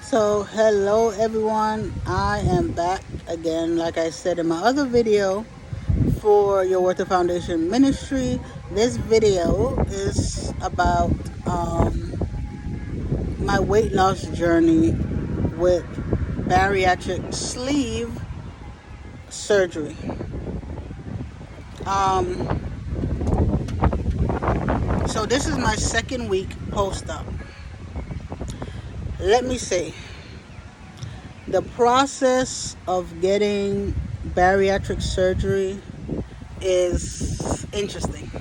So hello everyone, I am back again, like I said in my other video for your Water Foundation Ministry. This video is about my weight loss journey with bariatric sleeve surgery. So this is my second week post-op. Let me say, the process of getting bariatric surgery is interesting.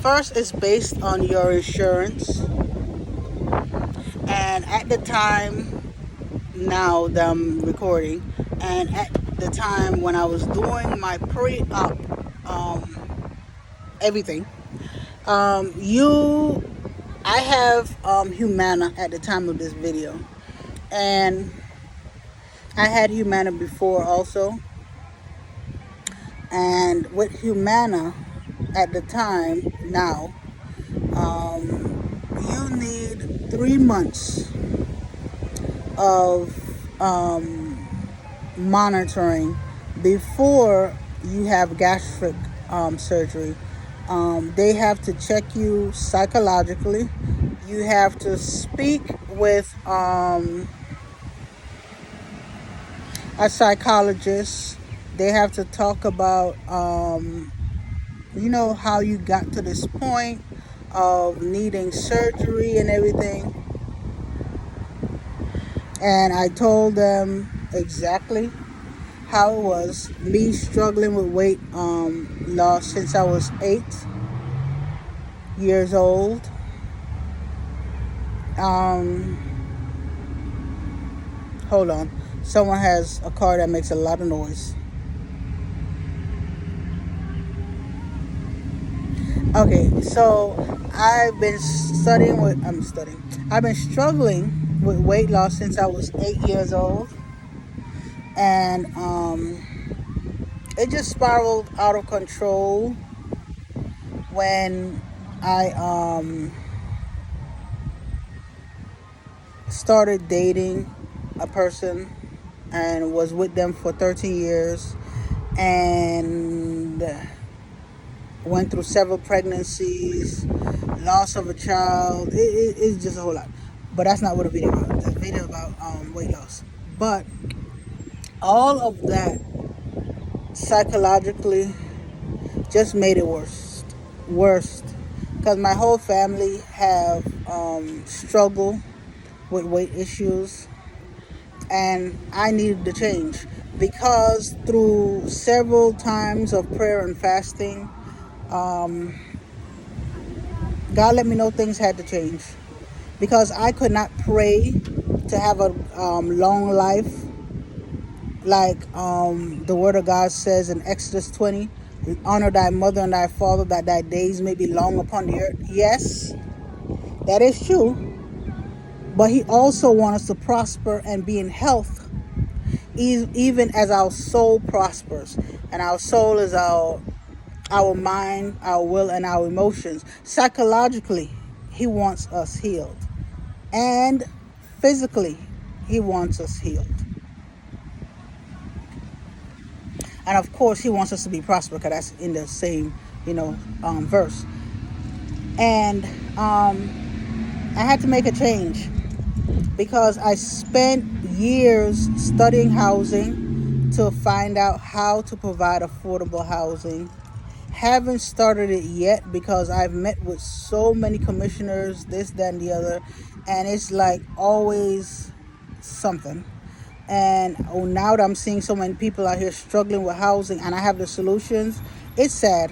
First, it's based on your insurance, and at the time now that I'm recording, and at the time when I was doing my pre-op, everything, I have Humana at the time of this video, and I had Humana before also. And with Humana at the time now, you need 3 months of monitoring before you have gastric surgery. They have to check you psychologically. You have to speak with a psychologist. They have to talk about, how you got to this point of needing surgery and everything. And I told them exactly how it was, me struggling with weight loss since I was 8 years old. Hold on. Someone has a car that makes a lot of noise. Okay, so I've been I've been struggling with weight loss since I was 8 years old. And it just spiraled out of control when I started dating a person and was with them for 13 years and went through several pregnancies, loss of a child. It's just a whole lot. But that's not what the video about. The video about weight loss. But all of that psychologically just made it worse. Because my whole family have struggled with weight issues, and I needed to change, because through several times of prayer and fasting, God let me know things had to change, because I could not pray to have a long life like the word of God says in Exodus 20, honor thy mother and thy father, that thy days may be long upon the earth. Yes, that is true. But he also wants us to prosper and be in health, even as our soul prospers. And our soul is our mind, our will, and our emotions. Psychologically, he wants us healed. And physically, he wants us healed. And of course, he wants us to be prosperous, because that's in the same, verse. And I had to make a change, because I spent years studying housing to find out how to provide affordable housing. Haven't started it yet, because I've met with so many commissioners, this, that, and the other, and it's like always something. And now that I'm seeing so many people out here struggling with housing and I have the solutions, it's sad.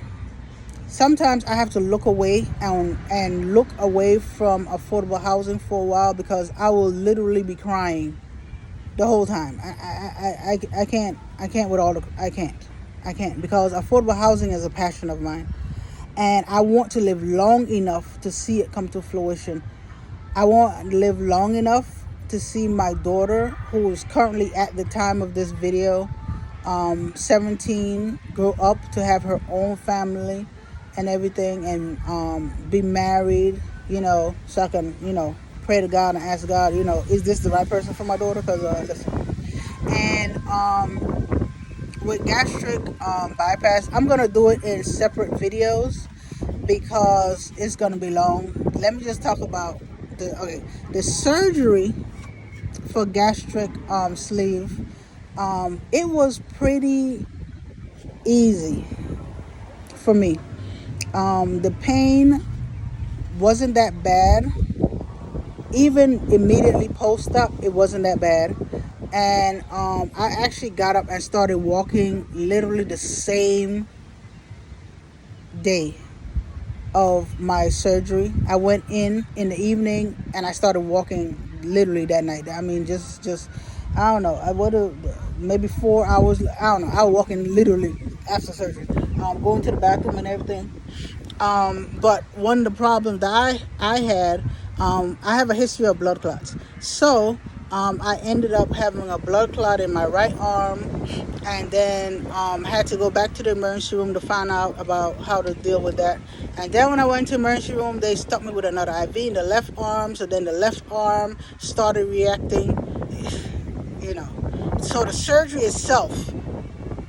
Sometimes I have to look away and look away from affordable housing for a while, because I will literally be crying the whole time. I can't because affordable housing is a passion of mine, and I want to live long enough to see it come to fruition. I want to live long enough to see my daughter, who is currently at the time of this video 17, grow up to have her own family and everything, and be married, so I can pray to God and ask God, is this the right person for my daughter? Because listen, and with gastric bypass, I'm gonna do it in separate videos because it's gonna be long. Let me just talk about the surgery for gastric sleeve. It was pretty easy for me. The pain wasn't that bad. Even immediately post-op, it wasn't that bad. And I actually got up and started walking literally the same day of my surgery. I went in the evening and I started walking literally that night. I mean, just I don't know. I would have maybe 4 hours. I don't know. I was walking literally after surgery, going to the bathroom and everything. But one of the problems that I had, I have a history of blood clots. So I ended up having a blood clot in my right arm, and then had to go back to the emergency room to find out about how to deal with that. And then when I went to the emergency room, they stuck me with another IV in the left arm. So then the left arm started reacting, So the surgery itself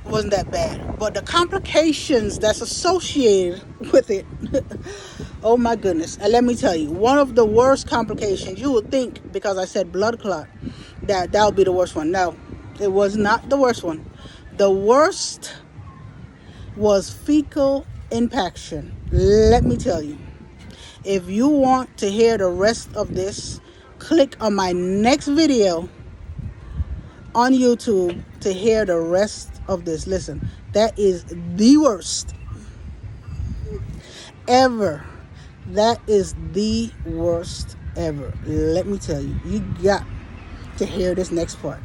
wasn't that bad, but the complications that's associated with it, oh my goodness. And let me tell you, one of the worst complications, you would think because I said blood clot that would be the worst one. No, it was not the worst one. The worst was fecal impaction. Let me tell you, if you want to hear the rest of this, click on my next video on YouTube to hear the rest of this. Listen, that is the worst ever. That is the worst ever. Let me tell you, you got to hear this next part.